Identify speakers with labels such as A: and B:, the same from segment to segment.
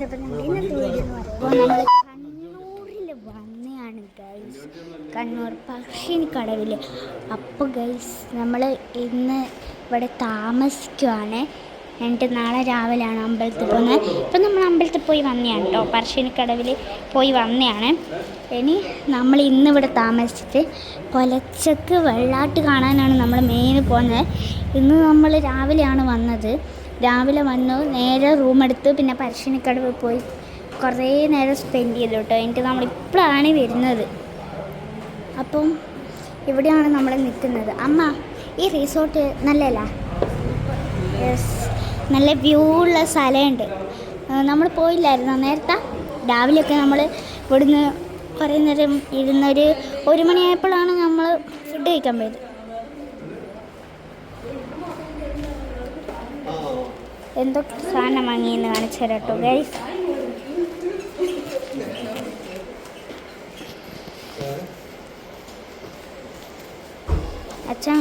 A: അപ്പോൾ നമ്മൾ ഇന്നത്തെ വീഡിയോ എന്ന് പറയുമ്പോൾ നമ്മൾ കണ്ണൂരിൽ വന്നെയാണ് ഗൈസ്. കണ്ണൂർ പറശ്ശിനിക്കടവിൽ. അപ്പോൾ ഗൈസ് നമ്മൾ ഇന്ന് ഇവിടെ താമസിക്കുവാണ്. എന്നിട്ട് നാളെ രാവിലെയാണ് അമ്പലത്തിൽ പോകുന്നത്. ഇപ്പം നമ്മൾ അമ്പലത്തിൽ പോയി വന്നതാണ് കേട്ടോ, പറശ്ശിനിക്കടവിൽ പോയി വന്നതാണ്. ഇനി നമ്മൾ ഇന്നിവിടെ താമസിച്ചിട്ട് പുലച്ചക്ക് വെള്ളാട്ട് കാണാനാണ് നമ്മൾ മെയിൻ പോകുന്നത്. ഇന്ന് നമ്മൾ രാവിലെയാണ് വന്നത്. രാവിലെ വന്നു നേരെ റൂം എടുത്ത് പിന്നെ പറശ്ശിനിക്കടവ് പോയി കുറേ നേരം സ്പെൻഡ് ചെയ്തു കേട്ടോ. എന്നിട്ട് നമ്മളിപ്പോഴാണ് വരുന്നത്. അപ്പം ഇവിടെയാണ് നമ്മൾ നിൽക്കുന്നത്. അമ്മ, ഈ റിസോർട്ട് നല്ലതല്ല? യെസ്, നല്ല വ്യൂ ഉള്ള സ്ഥലമുണ്ട്. നമ്മൾ പോയില്ലായിരുന്നു നേരത്തെ. രാവിലെയൊക്കെ നമ്മൾ ഇവിടുന്ന് കുറേ നേരം ഇരുന്നൊരു 1 മണിയായപ്പോഴാണ് നമ്മൾ ഫുഡ് കഴിക്കാൻ പോയത്. എന്തൊക്കെ സാധനം വാങ്ങിയെന്ന് കാണിച്ചു തരാം കേട്ടോ ഗൈസ്. അച്ഛൻ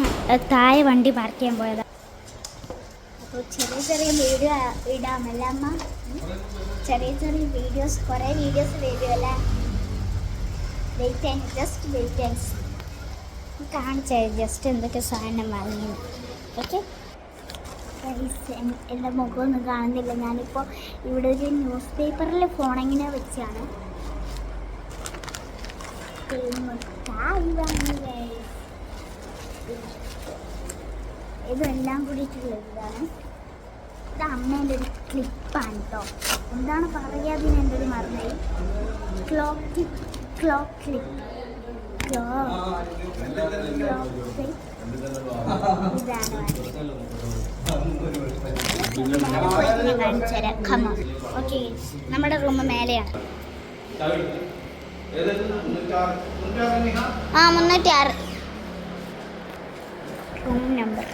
A: താഴെ വണ്ടി പാർക്ക് ചെയ്യാൻ പോയതാണ്. അപ്പോൾ ചെറിയ ചെറിയ വീഡിയോ ഇടാമല്ല അമ്മ? ചെറിയ ചെറിയ വീഡിയോസ്, കുറേ വീഡിയോസ് വരുമല്ലേ? Wait and just wait and കാണിച്ചു ജസ്റ്റ് എന്തൊക്കെ സാധനം വാങ്ങി. ഓക്കെ, എൻ്റെ മുഖമൊന്നും കാണുന്നില്ല. ഞാനിപ്പോൾ ഇവിടെ ഒരു ന്യൂസ് പേപ്പറിൽ ഫോണിങ്ങനെ വെച്ചാണ്. ഇതെല്ലാം കൂടിയിട്ടുള്ള ഇതാണ്. ഇത് അമ്മേൻ്റെ ഒരു ക്ലിപ്പാണ് കേട്ടോ. എന്താണ് പറയാതിന് എൻ്റെ ഒരു മറന്നു. ക്ലോക്ക് ക്ലിപ്പ് ഇതാണ്. കാണിച്ചു തരാം. ഖമ. ഓക്കെ, നമ്മുടെ റൂം മേലെയാണ്. 306 റൂം നമ്പർ.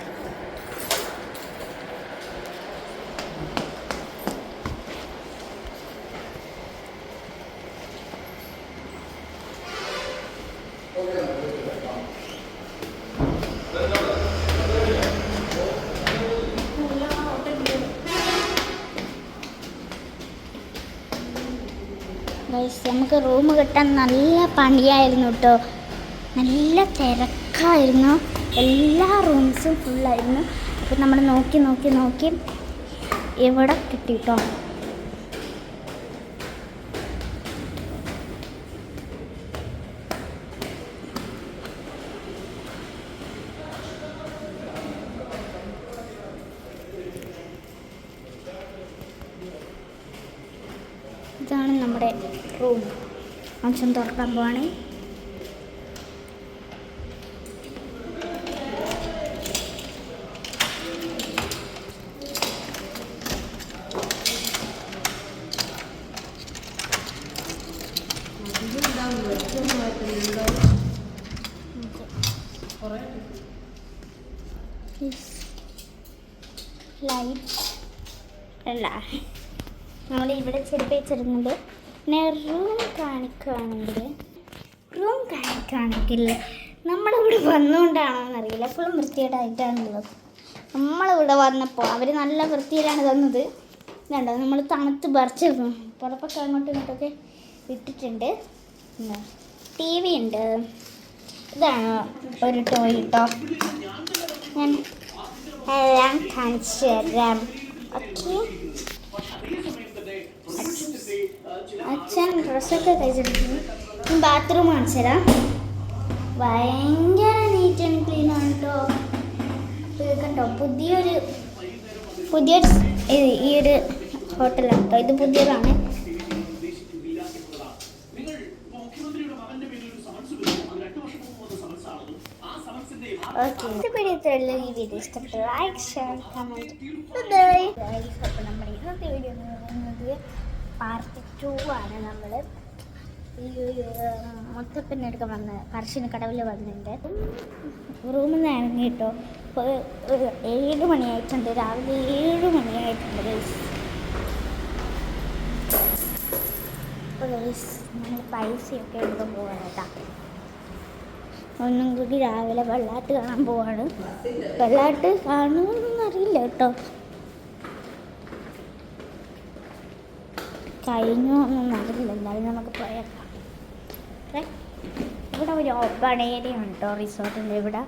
A: നമുക്ക് റൂം കിട്ടാൻ നല്ല പണിയായിരുന്നു കേട്ടോ. നല്ല തിരക്കായിരുന്നു. എല്ലാ റൂംസും ഫുള്ളായിരുന്നു. അപ്പോൾ നമ്മൾ നോക്കി ഇവിടെ കിട്ടി കേട്ടോ. ഇതാണ് നമ്മുടെ റൂം. അച്ഛൻ തുറക്കാൻ പോവാണ്. ലൈറ്റ് അല്ല, നമ്മൾ ഇവിടെ ചെരുപ്പ് വെച്ചിരുന്നത്. പിന്നെ റൂം കാണിക്കുകയാണെങ്കിൽ നമ്മളിവിടെ വന്നുകൊണ്ടാണോന്നറിയില്ല, എപ്പോഴും വൃത്തികേടായിട്ടാണുള്ളത്. നമ്മളിവിടെ വന്നപ്പോൾ അവർ നല്ല വൃത്തിയിലാണ് തന്നത്. ഇതുണ്ടോ, നമ്മൾ തണുത്ത് പറിച്ച് പുറപ്പൊക്കെ അങ്ങോട്ടും ഇങ്ങോട്ടൊക്കെ ഇട്ടിട്ടുണ്ട്. TV ഉണ്ട്. ഇതാണ് ഒരു ടോയ് കേട്ടോ. ഞാൻ എല്ലാം കാണിച്ചു തരാം. ഓക്കെ, അച്ഛൻ ഡ്രസ്സൊക്കെ കഴിച്ചിട്ടുണ്ട്. ബാത്റൂം കാണിച്ചു തരാം. ഭയങ്കര നീറ്റ് ആൻഡ് ക്ലീൻ ആണ് കേട്ടോ. കണ്ടോ, പുതിയൊരു ഈ ഒരു ഹോട്ടലാണ് കേട്ടോ. ഇത് പുതിയതാണ്. ഓക്കെ, ഈ വീഡിയോ ഇഷ്ടപ്പെട്ട ലൈക്ക്, ഷെയർ, കമൻറ്റ്. അപ്പോൾ നമ്മുടെ ഇന്നത്തെ വീഡിയോ എന്ന് പറയുന്നത് പാർട്ട് 2 ആണ്. നമ്മൾ ഈ മൊത്തപ്പിന്നെ എടുക്കാൻ വന്നത് പറശ്ശിനിക്കടവിൽ വന്നിട്ടുണ്ട്. റൂമിൽ നിന്ന് ഇറങ്ങി കേട്ടോ. ഇപ്പോൾ 7 മണിയായിട്ടുണ്ട്. രാവിലെ 7 മണിയായിട്ടുണ്ട് ഗൈസ്. അപ്പോൾ ഗൈസ് നമ്മൾ പൈസയൊക്കെ എടുക്കാൻ പോവാണ് കേട്ടോ. ഒന്നും കൂടി രാവിലെ വെള്ളാട്ട് കാണാൻ പോവാണ്. വെള്ളാട്ട് കാണുമെന്നൊന്നും അറിയില്ല കേട്ടോ. കഴിഞ്ഞു ഒന്നും അറിയില്ല. എന്നാലും നമുക്ക് പോയേക്കാം. ഇവിടെ ഒരു ഓപ്പൺ ഏരിയ ഉണ്ട് കേട്ടോ റിസോർട്ടിൻ്റെ ഇവിടെ.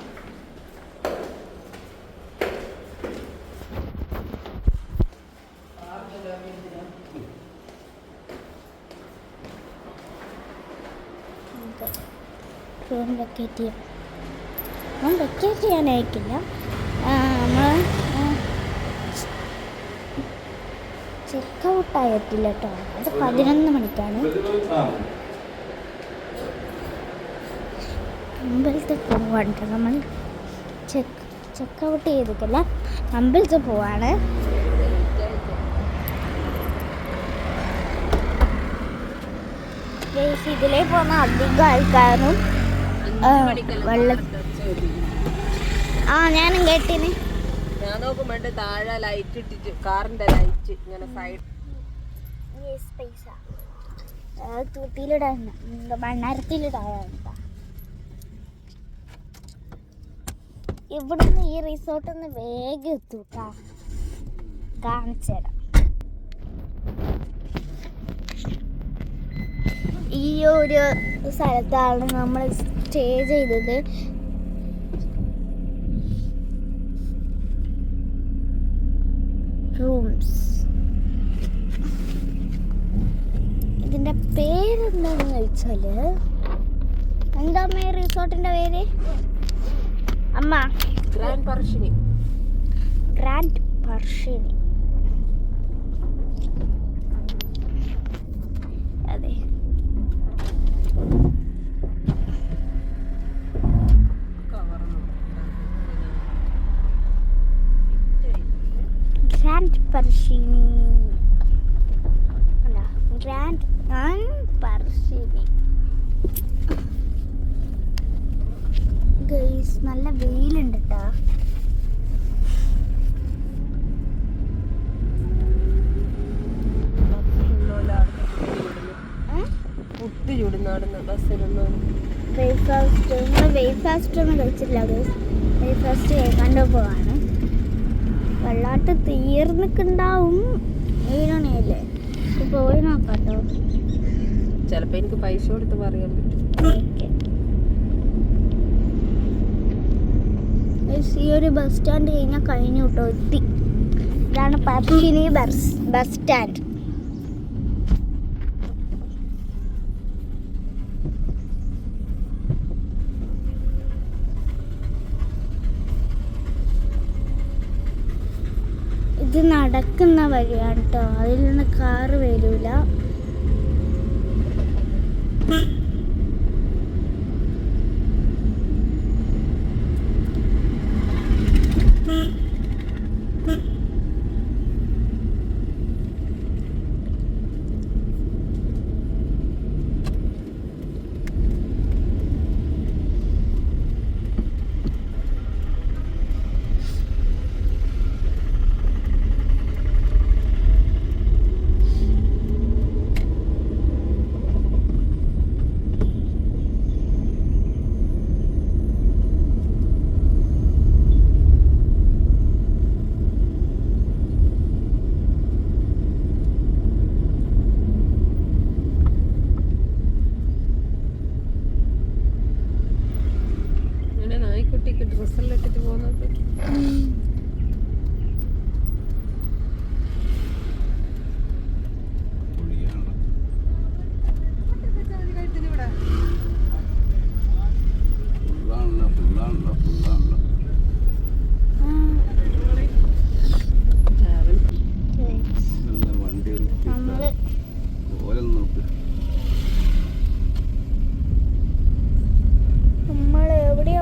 A: റൂം വെക്കേറ്റ് ചെയ്യാം. റൂം വെക്കേറ്റ് ചെയ്യാനായിട്ടില്ല. നമ്മൾ ചെക്ക് ആയിട്ടില്ല കേട്ടോ. അത് 11 മണിക്കാണ്. അമ്പലത്തിൽ പോവാണ് നമ്മൾ. ചെക്ക് ഔട്ട് ചെയ്തിട്ടില്ല, അമ്പലത്തിൽ പോവാണ്. ഇതിലേ പോകുന്ന അധികം ആൾക്കാരും വെള്ളം ഞാനും കേട്ടിന്.
B: ഞാൻ നോക്കുമ്പോണ്ട് താഴെ ലൈറ്റ് ഇട്ടിട്ട് കാറിന്റെ ലൈറ്റ് ഇങ്ങനെ സൈഡ്
A: പൈസ തൂത്തിയിലിടാൻ മണ്ണാരത്തിലിടാൻ. ഇവിടുന്ന് ഈ റിസോർട്ടിൽ നിന്ന് വേഗം എത്തൂട്ടാ. കാണിച്ചു തരാം. ഈ ഒരു സ്ഥലത്താണ് നമ്മൾ സ്റ്റേ ചെയ്തത്. റൂംസ്. ഇതിൻ്റെ പേരെന്താണെന്ന് ചോദിച്ചാൽ, എന്താ അമ്മ റിസോർട്ടിൻ്റെ പേര്? അമ്മ
B: ഗ്രാൻഡ് പർഷിനി.
A: ഗ്രാൻഡ് പർഷിനി. അതെ. ഗ്രാൻഡ് പർഷിനി. ഗ്രാൻഡ് പർഷിനി. ഗൈസ് നല്ല വെയിലുണ്ട് കേട്ടോ. ബ്രേക്ക്ഫാസ്റ്റ് ഒന്നും കഴിച്ചില്ല. ബ്രേക്ക്ഫാസ്റ്റ് കഴിക്കാണ്ട് പോവാണ്. വെള്ളാട്ട് തീർന്നിട്ടുണ്ടാവും. 7 മണിയല്ലേ. പോയി നോക്കാട്ടോ.
B: ചിലപ്പോ എനിക്ക് പൈസ കൊടുത്ത് പറയാൻ പറ്റും.
A: ഈ ഒരു ബസ് സ്റ്റാൻഡ് കഴിഞ്ഞാൽ കഴിഞ്ഞു കേട്ടോ, എത്തി. ഇതാണ് പർഷിനി ബസ് സ്റ്റാൻഡ്. ഇത് നടക്കുന്ന വഴിയാണ് കേട്ടോ. അതിൽ നിന്ന് കാറ് വരൂല.
B: നായ്ക്കുട്ടിക്ക് ഡ്രസ്സെല്ലാം ഇട്ടിട്ട് പോകുന്നത്.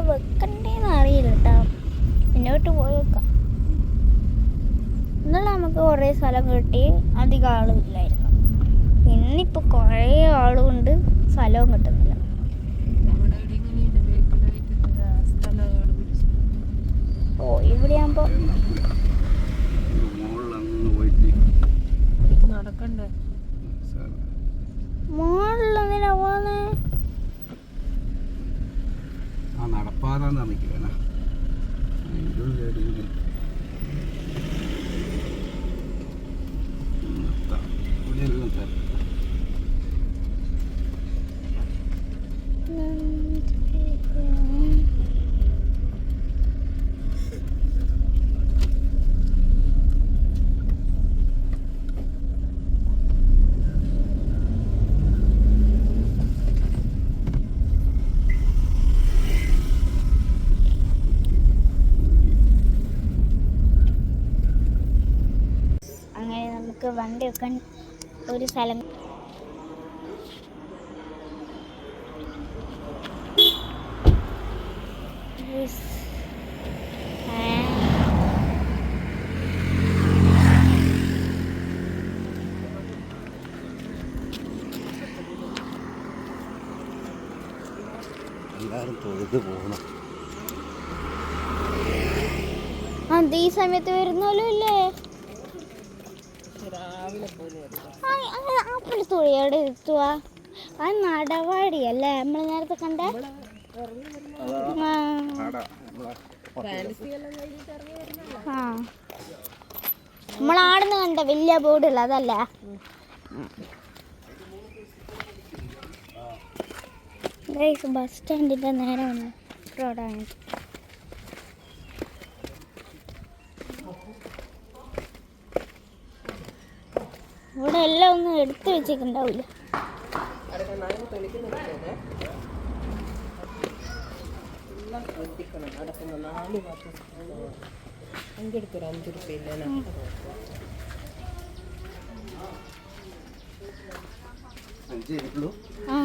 A: വെക്കണ്ടേന്ന് അറിയില്ല കേട്ടോ. മുന്നോട്ട് പോയേക്കാം. ഇന്നലെ നമുക്ക് കുറേ സ്ഥലം കിട്ടി, അധികം ആളുമില്ലായിരുന്നു. ഇന്നിപ്പോൾ കുറേ ആളുകൊണ്ട് സ്ഥലവും കിട്ടുന്നില്ല. ഓ ഇവിടെ ആകുമ്പോൾ
B: നടക്കണ്ടേ?
A: മോളിലെന്തിനാ പോന്നെ?
C: നടപ്പാതാന്ന് അറിയിക്കില്ല.
A: വണ്ടി വെക്കാൻ ഒരു സ്ഥലം.
C: എല്ലാവരും തൊഴുത് പോകണം.
A: അത് ഈ സമയത്ത് വരുന്നല്ലോ ഇല്ലേ? അപ്പോൾ തുണിയോടെ എത്തുക. ആ നടവാടിയല്ലേ നമ്മൾ നേരത്തെ കണ്ട? ആ നമ്മളാടുന്ന് കണ്ട വലിയ ബോർഡുള്ള അതല്ല. ബസ് സ്റ്റാൻഡിൻ്റെ നേരെ വന്ന റോഡാണ്. ഇവിടെ എല്ലാം ഒന്നും എടുത്തു വെച്ചിട്ടുണ്ടാവില്ല. ആ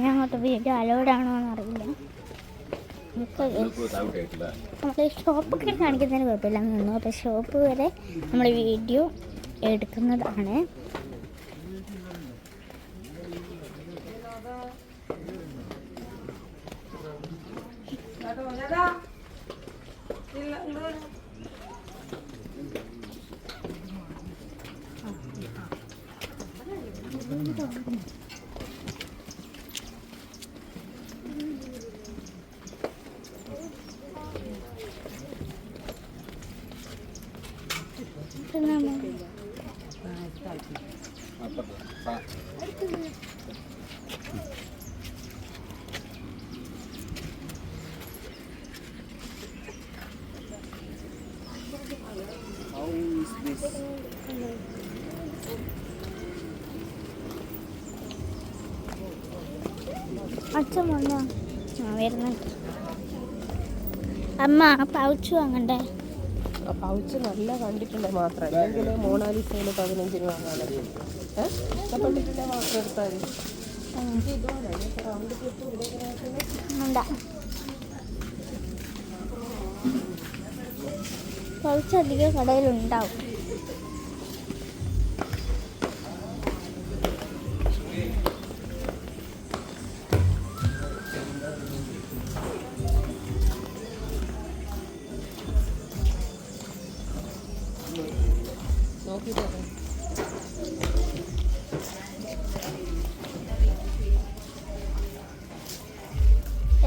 A: അങ്ങോട്ട് വീഡിയോ അലോഡാണോ എന്നറിയില്ല. നമ്മൾ ഷോപ്പൊക്കെ കാണിക്കുന്നതിന് കുഴപ്പമില്ല നിന്നു. അപ്പോൾ ഷോപ്പ് വരെ നമ്മൾ വീഡിയോ എടുക്കുന്നതാണ്. അച്ഛൻ വന്നോ? ആ വരുന്നുണ്ട്. അമ്മ പൗച്ച് വാങ്ങണ്ടേ?
B: പൗച്ച് നല്ല കണ്ടിട്ടുണ്ടെ മാത്രം, അല്ലെങ്കിൽ മോണാലിസയിൽ 15 വാങ്ങാനല്ലേ. ഇഷ്ടപ്പെട്ടിട്ടുണ്ടെ മാത്രം എടുത്താൽ
A: പൗച്ച് അധികം കടയിലുണ്ടാവും.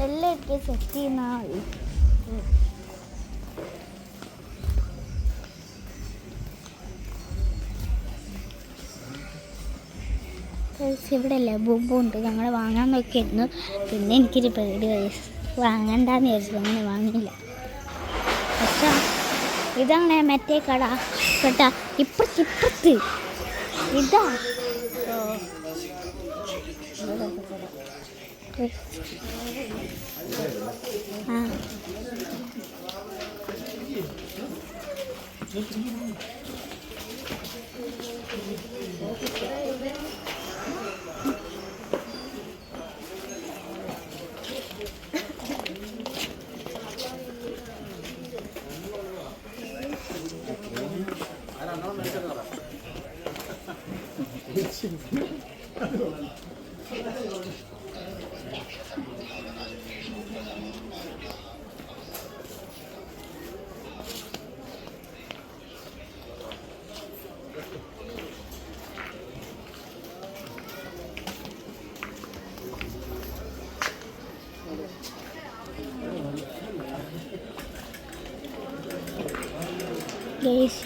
A: എല്ലാം ഇട്ട് സെറ്റ് ചെയ്യുന്ന ഇവിടെ അല്ലേ ബുമ്പുണ്ട്. ഞങ്ങൾ വാങ്ങാൻ നോക്കിയിരുന്നു. പിന്നെ എനിക്കൊരു പേടി വാങ്ങണ്ടെന്ന് വിചാരിച്ചു. അങ്ങനെ വാങ്ങിയില്ല. പക്ഷേ ഇതാണ് മറ്റേ കട കേട്ടാ, ഇപ്പുറത്ത് ഇതാ. ആ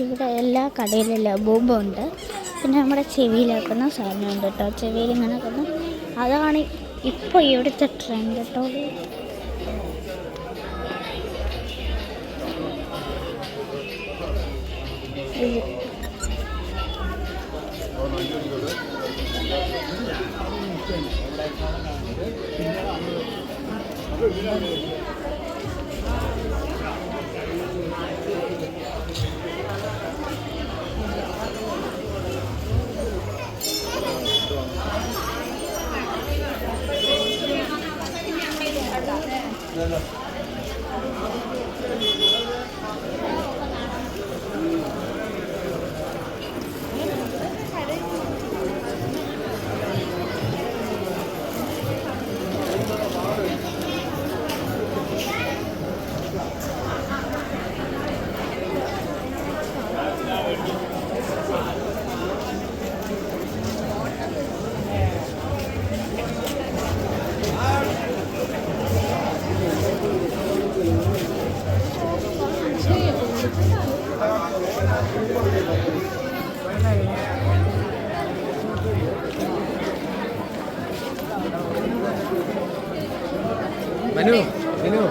A: ഇവിടെ എല്ലാ കടയിലും ലബൂബുണ്ട്. പിന്നെ നമ്മുടെ ചെവിയിലാക്കുന്ന സാധനമുണ്ട് കേട്ടോ. ചെവിയിൽ ഇങ്ങനെ ആക്കുന്ന അതാണ് ഇപ്പോൾ ഇവിടുത്തെ ട്രെൻഡ് കേട്ടോ. ഇത്
C: മനു മനു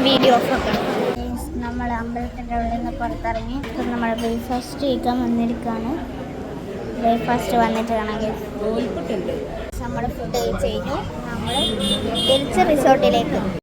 A: വീഡിയോ ഓഫ് നമ്മൾ അമ്പലത്തിൻ്റെ ഉള്ളിൽ നിന്ന് പുറത്തിറങ്ങി ഇപ്പം നമ്മൾ ബ്രേക്ക്ഫാസ്റ്റ് കഴിക്കാൻ വന്നിരിക്കുകയാണ്. ബ്രേക്ക്ഫാസ്റ്റ് വന്നിട്ട് കാണാൻ നമ്മൾ ഫുഡ് കഴിച്ച് കഴിഞ്ഞു. നമ്മൾ തിരിച്ച് റിസോർട്ടിലേക്ക്